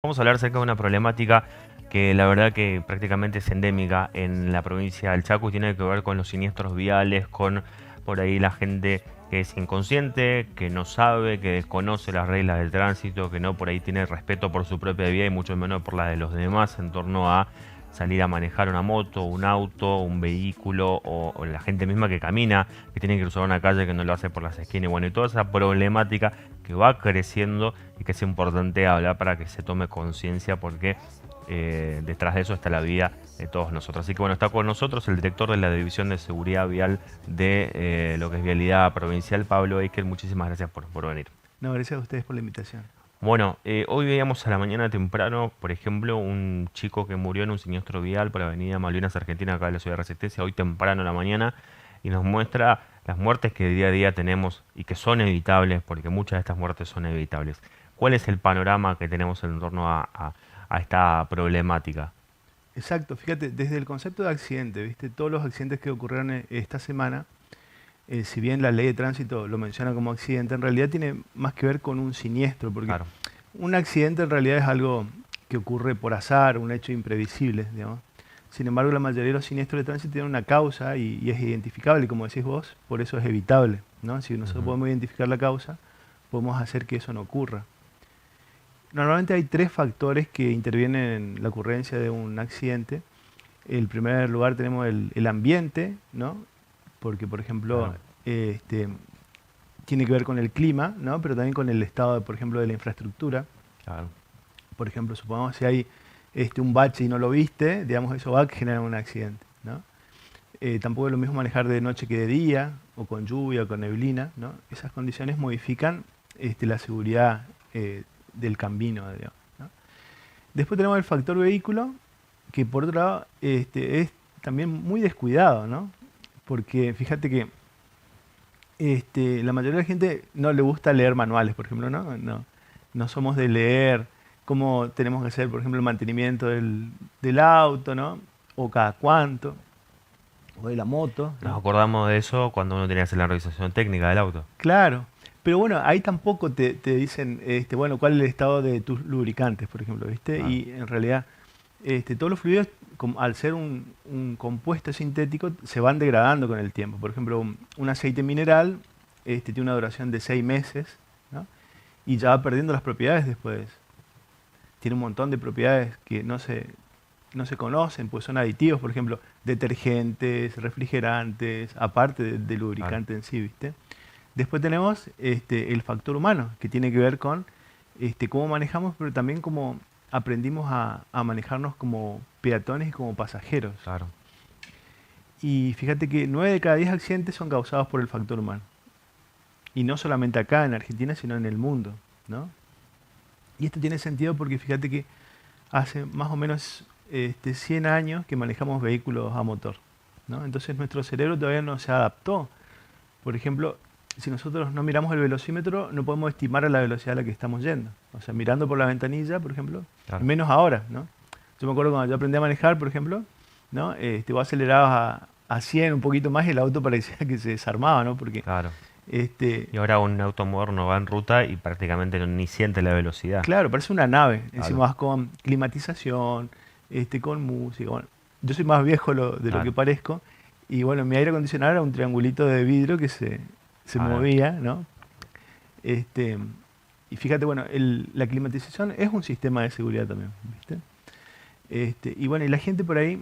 Vamos a hablar acerca de una problemática que la verdad que prácticamente es endémica en la provincia del Chaco y tiene que ver con los siniestros viales, con por ahí la gente que es inconsciente, que no sabe, que desconoce las reglas del tránsito, que no por ahí tiene respeto por su propia vida y mucho menos por la de los demás en torno a salir a manejar una moto, un auto, un vehículo o la gente misma que camina, que tiene que cruzar una calle que no lo hace por las esquinas y bueno, y toda esa problemática que va creciendo y que es importante hablar para que se tome conciencia porque detrás de eso está la vida de todos nosotros. Así que bueno, está con nosotros el director de la División de Seguridad Vial de lo que es Vialidad Provincial, Pablo Eicher. Muchísimas gracias por venir. No, gracias a ustedes por la invitación. Bueno, hoy veíamos a la mañana temprano, por ejemplo, un chico que murió en un siniestro vial por la avenida Malvinas Argentina, acá en la ciudad de Resistencia, hoy temprano en la mañana, y nos muestra las muertes que día a día tenemos y que son evitables, porque muchas de estas muertes son evitables. ¿Cuál es el panorama que tenemos en torno a esta problemática? Exacto, fíjate, desde el concepto de accidente, ¿viste? Todos los accidentes que ocurrieron esta semana, si bien la ley de tránsito lo menciona como accidente, en realidad tiene más que ver con un siniestro, porque Claro. un accidente en realidad es algo que ocurre por azar, un hecho imprevisible, digamos. Sin embargo, la mayoría de los siniestros de tránsito tienen una causa y es identificable, como decís vos, por eso es evitable, ¿no? Si nosotros Ujú. podemos identificar la causa, podemos hacer que eso no ocurra. Normalmente hay tres factores que intervienen en la ocurrencia de un accidente. En primer lugar tenemos el ambiente, ¿no? Porque, por ejemplo, Claro, este, tiene que ver con el clima, ¿no? Pero también con el estado, por ejemplo, de la infraestructura. claro, Por ejemplo, supongamos si hay un bache y no lo viste, digamos, eso va a generar un accidente, ¿no? Tampoco es lo mismo manejar de noche que de día, o con lluvia, o con neblina, ¿no? Esas condiciones modifican la seguridad del camino, digamos, ¿no? Después tenemos el factor vehículo, que por otro lado es también muy descuidado, ¿no? Porque fíjate que la mayoría de la gente no le gusta leer manuales, por ejemplo, ¿no? No somos de leer cómo tenemos que hacer, por ejemplo, el mantenimiento del auto, ¿no? O cada cuánto, o de la moto, nos ¿no? acordamos de eso cuando uno tenía que hacer la revisación técnica del auto. Claro, pero bueno, ahí tampoco te dicen, bueno, cuál es el estado de tus lubricantes, por ejemplo, ¿viste? Claro, Y en realidad, todos los fluidos, al ser un compuesto sintético, se van degradando con el tiempo. Por ejemplo, un aceite mineral tiene una duración de 6 meses, ¿no? Y ya va perdiendo las propiedades después. Tiene un montón de propiedades que no se conocen, pues son aditivos, por ejemplo, detergentes, refrigerantes, aparte de claro. lubricante en sí, ¿viste? Después tenemos el factor humano, que tiene que ver con cómo manejamos, pero también cómo aprendimos a manejarnos como peatones y como pasajeros. Claro. Y fíjate que 9 de cada 10 accidentes son causados por el factor humano. Y no solamente acá en Argentina, sino en el mundo, ¿no? Y esto tiene sentido porque fíjate que hace más o menos 100 años que manejamos vehículos a motor, ¿no? Entonces nuestro cerebro todavía no se adaptó. Por ejemplo, si nosotros no miramos el velocímetro, no podemos estimar a la velocidad a la que estamos yendo. O sea, mirando por la ventanilla, por ejemplo, Claro, menos ahora, ¿no? Yo me acuerdo cuando yo aprendí a manejar, por ejemplo, ¿no? Vos acelerabas a 100, un poquito más, y el auto parecía que se desarmaba, ¿no? Porque, claro. este, Y ahora un auto moderno va en ruta y prácticamente ni siente la velocidad. claro, parece una nave. Encima Claro, vas con climatización, con música. Bueno, yo soy más viejo de lo que claro, parezco. Y bueno, mi aire acondicionado era un triangulito de vidrio que se claro, movía, ¿no? Este, y fíjate, bueno, la climatización es un sistema de seguridad también, ¿viste? Y bueno, y la gente por ahí,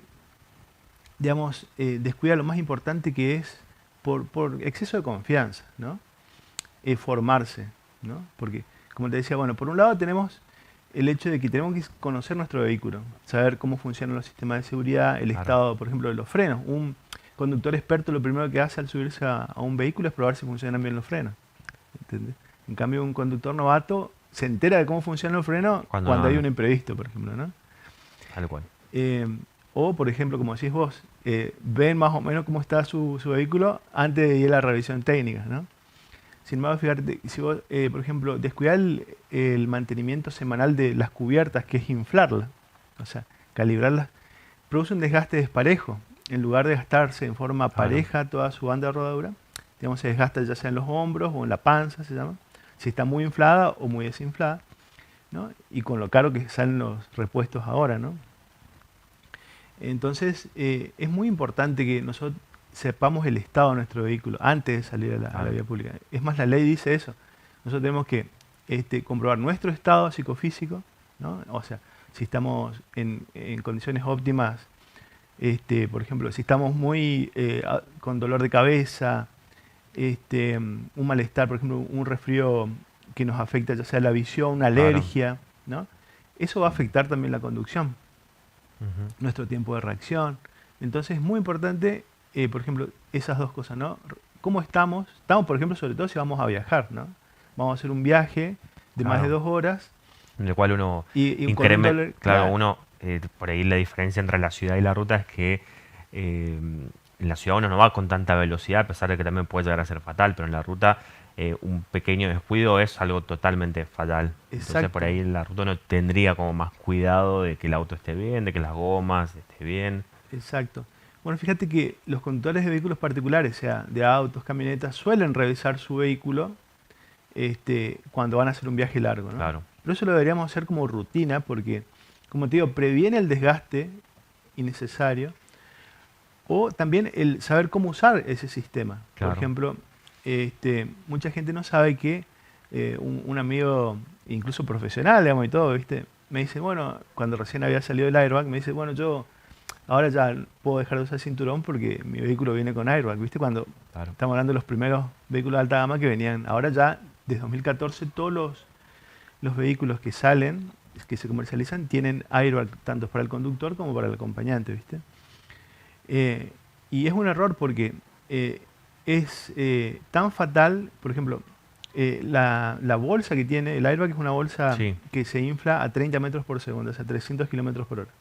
digamos, descuida lo más importante que es por exceso de confianza, ¿no? Formarse, ¿no? Porque, como te decía, bueno, por un lado tenemos el hecho de que tenemos que conocer nuestro vehículo, saber cómo funcionan los sistemas de seguridad, el claro. estado, por ejemplo, de los frenos. Un conductor experto lo primero que hace al subirse a un vehículo es probar si funcionan bien los frenos, ¿entendés? En cambio, un conductor novato se entera de cómo funcionan los frenos Cuando no cuando hay un anda, imprevisto, por ejemplo, ¿no? tal cual. Eh, o, por ejemplo, como decís vos, ven más o menos cómo está su vehículo antes de ir a la revisión técnica, ¿no? Sin embargo, fíjate, si vos, por ejemplo, descuidar el mantenimiento semanal de las cubiertas, que es inflarlas, o sea, calibrarlas, produce un desgaste desparejo. En lugar de gastarse en forma Claro, pareja toda su banda de rodadura, digamos, se desgasta ya sea en los hombros o en la panza, se llama, si está muy inflada o muy desinflada. ¿no? Y con lo caro que salen los repuestos ahora, ¿no? Entonces, es muy importante que nosotros sepamos el estado de nuestro vehículo antes de salir a la Claro. vía pública. Es más, la ley dice eso. Nosotros tenemos que comprobar nuestro estado psicofísico, ¿no? O sea, si estamos en condiciones óptimas, por ejemplo, si estamos muy con dolor de cabeza, un malestar, por ejemplo, un resfrío que nos afecta ya sea la visión, una Claro. alergia, ¿no? Eso va a afectar también la conducción, Ujú. nuestro tiempo de reacción. Entonces es muy importante, por ejemplo, esas dos cosas, ¿no? ¿Cómo estamos? Estamos, por ejemplo, sobre todo si vamos a viajar, ¿no? Vamos a hacer un viaje de más de Claro. 2 horas En el cual uno y con un incrementa, dólar, claro, claro, uno, por ahí la diferencia entre la ciudad y la ruta es que eh, en la ciudad uno no va con tanta velocidad, a pesar de que también puede llegar a ser fatal, pero en la ruta un pequeño descuido es algo totalmente fatal. Entonces por exacto, ahí en la ruta uno tendría como más cuidado de que el auto esté bien, de que las gomas esté bien. exacto. Bueno, fíjate que los conductores de vehículos particulares, sea de autos, camionetas, suelen revisar su vehículo cuando van a hacer un viaje largo, ¿no? Claro, Pero eso lo deberíamos hacer como rutina porque, como te digo, previene el desgaste innecesario o también el saber cómo usar ese sistema. Por claro. ejemplo, mucha gente no sabe que un amigo, incluso profesional, digamos, y todo, ¿viste? Me dice, bueno, cuando recién había salido el airbag, me dice, bueno, yo ahora ya puedo dejar de usar cinturón porque mi vehículo viene con airbag, ¿viste? Cuando Claro. estamos hablando de los primeros vehículos de alta gama que venían, ahora ya, desde 2014, todos los vehículos que salen, que se comercializan, tienen airbag tanto para el conductor como para el acompañante, ¿viste? Eh, y es un error porque es tan fatal, por ejemplo, la bolsa que tiene, el airbag es una bolsa Sí, que se infla a 30 metros por segundo, o sea, 300 kilómetros por hora.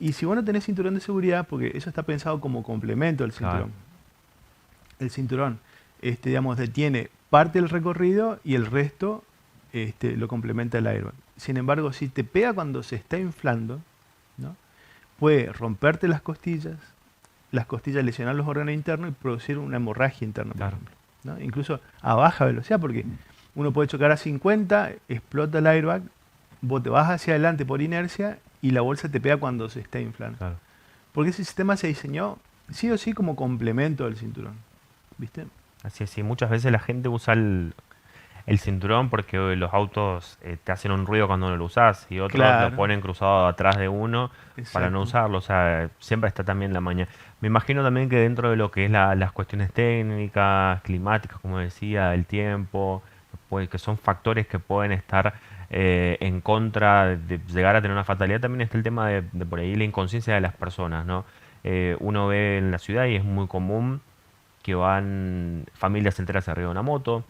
Y si vos no tenés cinturón de seguridad, porque eso está pensado como complemento al claro, cinturón, el cinturón, digamos, detiene parte del recorrido y el resto lo complementa el airbag. Sin embargo, si te pega cuando se está inflando, ¿no? Puede romperte las costillas lesionar los órganos internos y producir una hemorragia interna, por claro. ejemplo, ¿no? Incluso a baja velocidad, porque uno puede chocar a 50, explota el airbag, vos te vas hacia adelante por inercia y la bolsa te pega cuando se está inflando. Claro. Porque ese sistema se diseñó sí o sí como complemento del cinturón, ¿viste? Así es, y muchas veces la gente usa el cinturón porque los autos te hacen un ruido cuando no lo usas y otros lo Claro, ponen cruzado atrás de uno para no exacto. usarlo. O sea, siempre está también la maña. Me imagino también que dentro de lo que es las cuestiones técnicas, climáticas, como decía, el tiempo, pues, que son factores que pueden estar en contra de llegar a tener una fatalidad, también está el tema de por ahí la inconsciencia de las personas, ¿no? Uno ve en la ciudad y es muy común que van familias enteras arriba de una moto,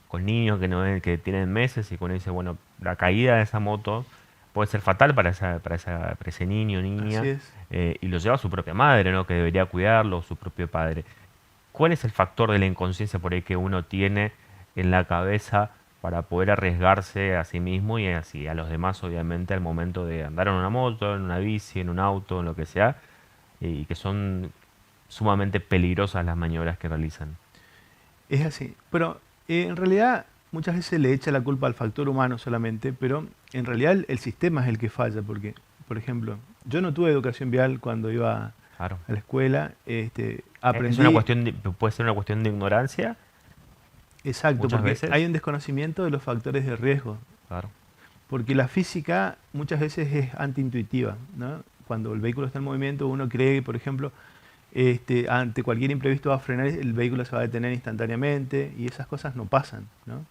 con niños que, no, que tienen meses y que uno dice, bueno, la caída de esa moto puede ser fatal para ese niño o Así niña es. y lo lleva su propia madre, ¿no? Que debería cuidarlo, su propio padre. ¿Cuál es el factor de la inconsciencia por ahí que uno tiene en la cabeza para poder arriesgarse a sí mismo y así a los demás, obviamente, al momento de andar en una moto, en una bici, en un auto, en lo que sea, y que son sumamente peligrosas las maniobras que realizan? Es así. Pero en realidad muchas veces le echa la culpa al factor humano solamente, pero en realidad el sistema es el que falla, porque, por ejemplo, yo no tuve educación vial cuando iba Claro. a la escuela, Es una aprendí, cuestión puede ser una cuestión de ignorancia exacto, muchas porque hay veces. un desconocimiento de los factores de riesgo, Claro, porque la física muchas veces es antiintuitiva, ¿no? Cuando el vehículo está en movimiento, uno cree, por ejemplo, ante cualquier imprevisto va a frenar, el vehículo se va a detener instantáneamente y esas cosas no pasan, ¿no?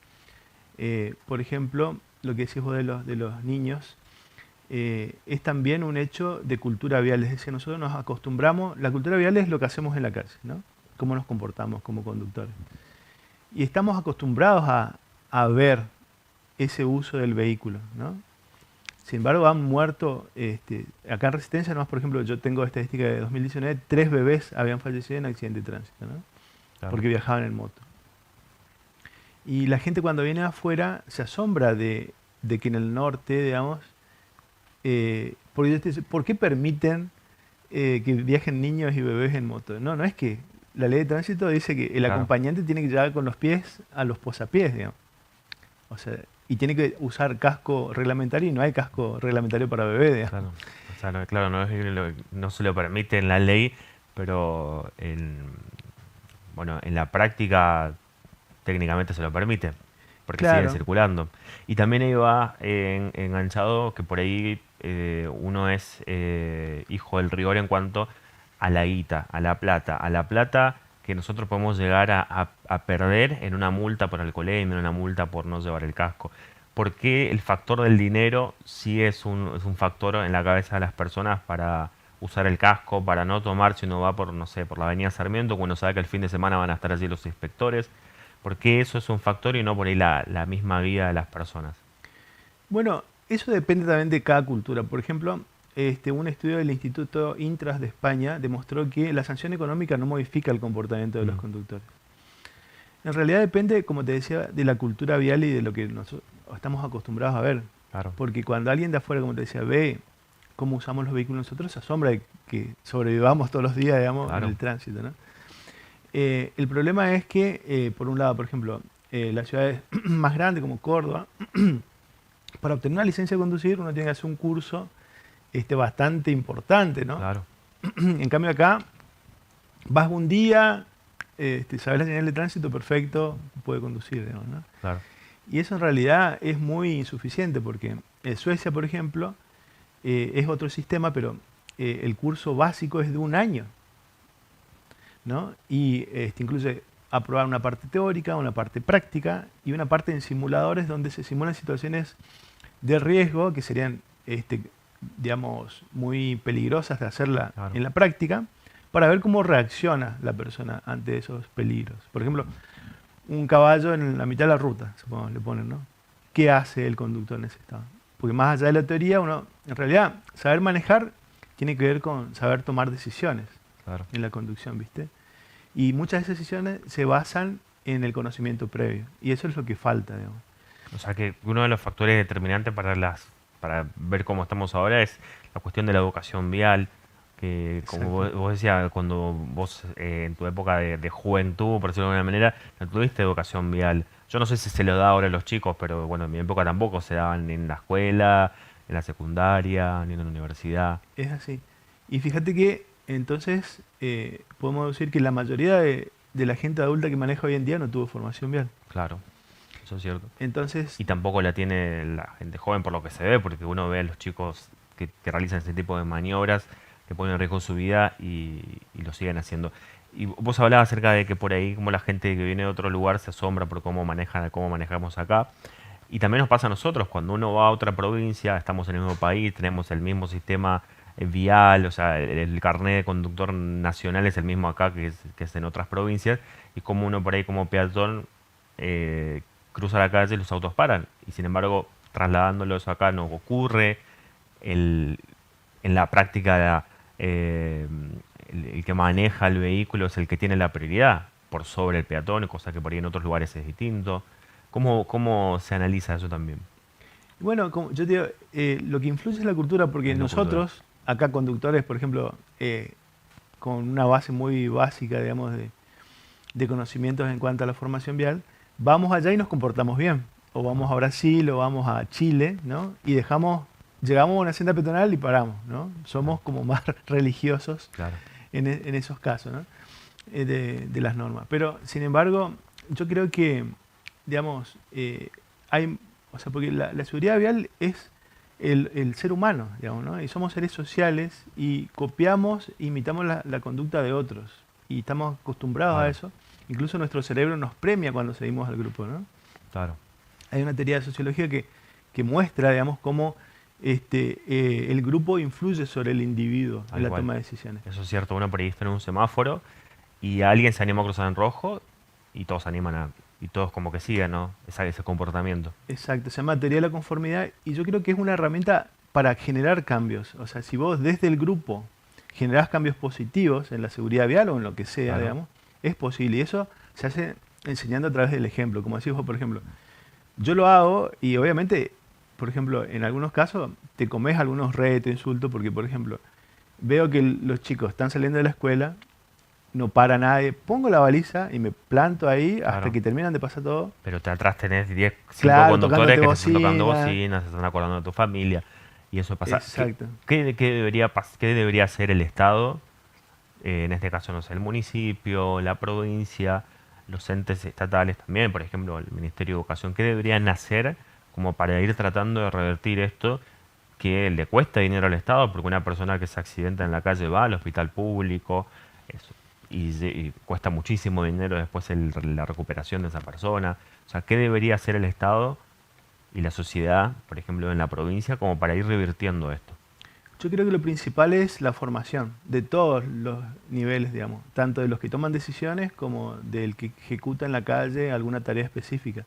Por ejemplo, lo que decís vos de los niños, es también un hecho de cultura vial. Es decir, nosotros nos acostumbramos, la cultura vial es lo que hacemos en la calle, ¿no? Cómo nos comportamos como conductores. Y estamos acostumbrados a ver ese uso del vehículo, ¿no? Sin embargo, han muerto, acá en Resistencia, nomás por ejemplo, yo tengo estadística de 2019, 3 bebés habían fallecido en accidente de tránsito, ¿no? claro, Porque viajaban en moto. Y la gente cuando viene afuera se asombra de que en el norte, digamos, porque yo te dice, ¿por qué permiten que viajen niños y bebés en moto? No, no es que la ley de tránsito dice que el claro, acompañante tiene que llegar con los pies a los posapiés, digamos. O sea, y tiene que usar casco reglamentario y no hay casco reglamentario para bebé, digamos. Claro, o sea, claro, no, no se lo permite en la ley, pero bueno, en la práctica técnicamente se lo permite, porque sigue Claro, circulando. Y también ahí va enganchado que por ahí uno es hijo del rigor en cuanto a la guita, a la plata que nosotros podemos llegar a perder en una multa por alcoholemia, en una multa por no llevar el casco. ¿Por qué el factor del dinero sí es un factor en la cabeza de las personas para usar el casco, para no tomar si uno va por, no sé, por la avenida Sarmiento, cuando sabe que el fin de semana van a estar allí los inspectores? ¿Por qué eso es un factor y no por ahí la misma vida de las personas? bueno, eso depende también de cada cultura. Por ejemplo, un estudio del Instituto Intras de España demostró que la sanción económica no modifica el comportamiento de los Mm, conductores. En realidad depende, como te decía, de la cultura vial y de lo que nosotros estamos acostumbrados a ver. claro, Porque cuando alguien de afuera, como te decía, ve cómo usamos los vehículos nosotros, se asombra de que sobrevivamos todos los días, digamos, en claro, el tránsito, ¿no? El problema es que, por un lado, por ejemplo, las ciudades más grandes como Córdoba, para obtener una licencia de conducir uno tiene que hacer un curso bastante importante, ¿no? claro, En cambio acá, vas un día, sabes la señal de tránsito, perfecto, puede conducir, digamos, ¿no? claro, Y eso en realidad es muy insuficiente porque en Suecia, por ejemplo, es otro sistema, pero el curso básico es de un año, ¿no? Y incluye aprobar una parte teórica, una parte práctica y una parte en simuladores donde se simulan situaciones de riesgo que serían, digamos, muy peligrosas de hacerla claro. en la práctica para ver cómo reacciona la persona ante esos peligros. Por ejemplo, un caballo en la mitad de la ruta, supongo, le ponen, ¿no? ¿Qué hace el conductor en ese estado? Porque más allá de la teoría, uno, en realidad, saber manejar tiene que ver con saber tomar decisiones Claro. en la conducción, ¿viste? Y muchas de esas decisiones se basan en el conocimiento previo. Y eso es lo que falta, digamos. O sea que uno de los factores determinantes para ver cómo estamos ahora es la cuestión de la educación vial, que como Exacto. vos decías, cuando vos en tu época de juventud, por decirlo de alguna manera, no tuviste educación vial. Yo no sé si se lo da ahora a los chicos, pero bueno, en mi época tampoco se daban ni en la escuela, en la secundaria, ni en la universidad. Es así. Y fíjate que entonces podemos decir que la mayoría de la gente adulta que maneja hoy en día no tuvo formación vial. Claro, eso es cierto. Entonces, Y tampoco la tiene la gente joven por lo que se ve, porque uno ve a los chicos que realizan ese tipo de maniobras que ponen en riesgo su vida y lo siguen haciendo. Y vos hablabas acerca de que por ahí como la gente que viene de otro lugar se asombra por cómo manejan, cómo manejamos acá. Y también nos pasa a nosotros, cuando uno va a otra provincia, estamos en el mismo país, tenemos el mismo sistema vial, o sea, el carnet de conductor nacional es el mismo acá que es en otras provincias, y como uno por ahí como peatón eh, cruza la calle y los autos paran. Y sin embargo, trasladándolos acá no ocurre. El, en la práctica, eh, el que maneja el vehículo es el que tiene la prioridad por sobre el peatón, cosa que por ahí en otros lugares es distinto. ¿Cómo se analiza eso también bueno, como yo te digo, lo que influye es la cultura, porque en la cultura? nosotros, acá conductores, por ejemplo, con una base muy básica, digamos, de conocimientos en cuanto a la formación vial, vamos allá y nos comportamos bien. O vamos a Brasil o vamos a Chile, ¿no? Y llegamos a una senda peatonal y paramos, ¿no? Claro, Somos como más religiosos claro, en esos casos, ¿no? De las normas. Pero, sin embargo, yo creo que, digamos, hay, o sea, porque la seguridad vial es el ser humano, digamos, ¿no? Y somos seres sociales y copiamos, imitamos la conducta de otros. Y estamos acostumbrados a claro, eso. Incluso nuestro cerebro nos premia cuando seguimos al grupo, ¿no? claro. Hay una teoría de sociología que muestra, digamos, cómo el grupo influye sobre el individuo en Tal la cual. toma de decisiones. Eso es cierto, uno por ahí está en un semáforo y alguien se anima a cruzar en rojo y todos se animan y todos como que siguen, ¿no? Ese comportamiento. Exacto, se llama teoría de la conformidad y yo creo que es una herramienta para generar cambios. O sea, si vos desde el grupo generás cambios positivos en la seguridad vial o en lo que sea, Claro, digamos, es posible. Y eso se hace enseñando a través del ejemplo. Como decís vos, por ejemplo, yo lo hago y obviamente, por ejemplo, en algunos casos te comes algunos retos, insultos, porque, por ejemplo, veo que los chicos están saliendo de la escuela no para nadie. Pongo la baliza y me planto ahí hasta Claro. que terminan de pasar todo. Pero te atrás tenés 5 Claro, conductores tocándote que te están tocando bocina. bocinas, se están acordando de tu familia. Y eso pasa. Exacto. ¿Qué debería hacer el Estado? En este caso, no sé, el municipio, la provincia, los entes estatales también, por ejemplo, el Ministerio de Educación. ¿Qué deberían hacer como para ir tratando de revertir esto que le cuesta dinero al Estado? Porque una persona que se accidenta en la calle va al hospital público eso, y cuesta muchísimo dinero después la recuperación de esa persona. O sea, ¿qué debería hacer el Estado y la sociedad, por ejemplo, en la provincia, como para ir revirtiendo esto? Yo creo que lo principal es la formación de todos los niveles, digamos, tanto de los que toman decisiones como del que ejecuta en la calle alguna tarea específica.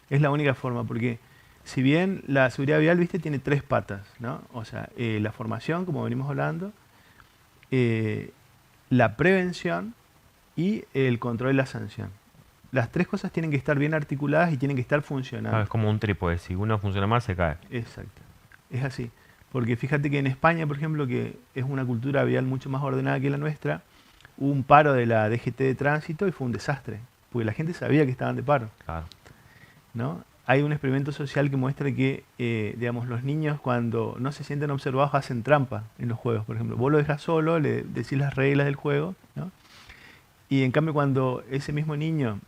Es la única forma, porque si bien la seguridad vial, viste, tiene tres patas, ¿no? O sea, la formación, como venimos hablando, eh, la prevención y el control y la sanción. Las tres cosas tienen que estar bien articuladas y tienen que estar Claro, funcionando. es como un trípode, si uno funciona mal se cae. Exacto. Es así. Porque fíjate que en España, por ejemplo, que es una cultura vial mucho más ordenada que la nuestra, hubo un paro de la DGT de tránsito y fue un desastre, porque la gente sabía que estaban de paro, Claro, ¿no? Hay un experimento social que muestra que, digamos, los niños cuando no se sienten observados hacen trampa en los juegos, por ejemplo. Vos lo dejas solo, le decís las reglas del juego, ¿no? Y en cambio cuando ese mismo niño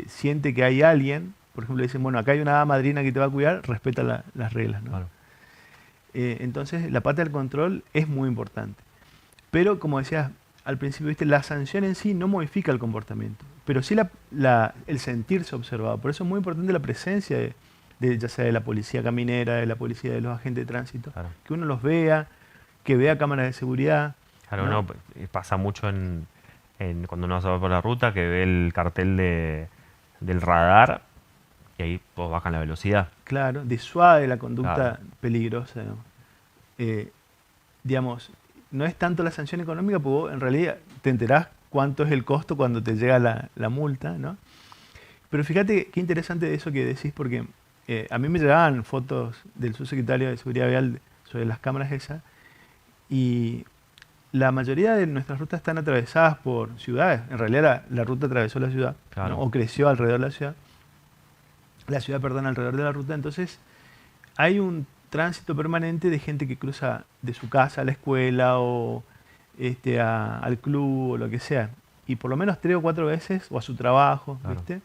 siente que hay alguien, por ejemplo, le dicen, bueno, acá hay una hada madrina que te va a cuidar, respeta las reglas, ¿no? claro. Entonces la parte del control es muy importante. Pero como decías al principio, ¿viste? La sanción en sí no modifica el comportamiento, pero sí el sentirse observado. Por eso es muy importante la presencia ya sea de la policía caminera, de la policía de los agentes de tránsito, Claro. que uno los vea, que vea cámaras de seguridad. Claro, ¿No? no, pasa mucho cuando uno se va por la ruta que ve el cartel del radar y ahí pues bajan la velocidad. Claro, disuade la conducta Claro, peligrosa. Eh, digamos, no es tanto la sanción económica, porque vos en realidad te enterás cuánto es el costo cuando te llega la multa, ¿no? Pero fíjate qué interesante eso que decís, porque a mí me llegaban fotos del subsecretario de Seguridad Vial sobre las cámaras esas, y la mayoría de nuestras rutas están atravesadas por ciudades. En realidad la ruta atravesó la ciudad, ¿no? claro, O creció alrededor de la ciudad, perdón, alrededor de la ruta. Entonces hay un tránsito permanente de gente que cruza de su casa a la escuela o al club o lo que sea. Y por lo menos 3 o 4 veces, o a su trabajo, claro. ¿viste?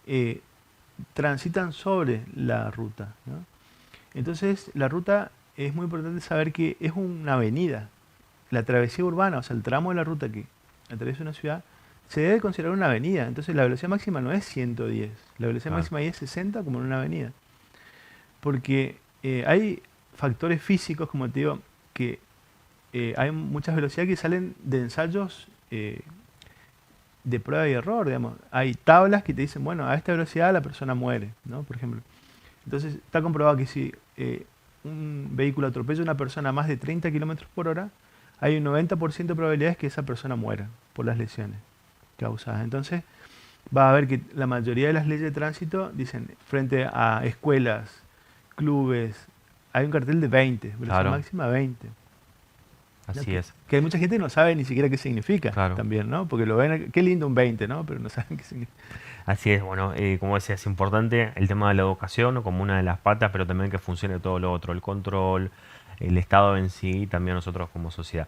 Eh, transitan sobre la ruta, ¿no? Entonces la ruta es muy importante saber que es una avenida. La travesía urbana, o sea, el tramo de la ruta que atraviesa una ciudad, se debe considerar una avenida. Entonces la velocidad máxima no es 110, la velocidad Claro. máxima ahí es 60 como en una avenida. Porque hay factores físicos, como te digo, que hay muchas velocidades que salen de ensayos de prueba y error, digamos. Hay tablas que te dicen, bueno, a esta velocidad la persona muere, ¿no? Por ejemplo. Entonces está comprobado que si un vehículo atropella a una persona a más de 30 kilómetros por hora, hay un 90% de probabilidades que esa persona muera por las lesiones causadas. Entonces va a ver que la mayoría de las leyes de tránsito dicen, frente a escuelas, clubes, hay un cartel de 20, velocidad Claro. máxima 20. ¿No? Así es. Que hay mucha gente que no sabe ni siquiera qué significa Claro. también, ¿no? Porque lo ven, qué lindo un 20, ¿no? Pero no saben qué significa. Así es, bueno, como decía, es importante el tema de la educación como una de las patas, pero también que funcione todo lo otro, el control, el Estado en sí y también nosotros como sociedad.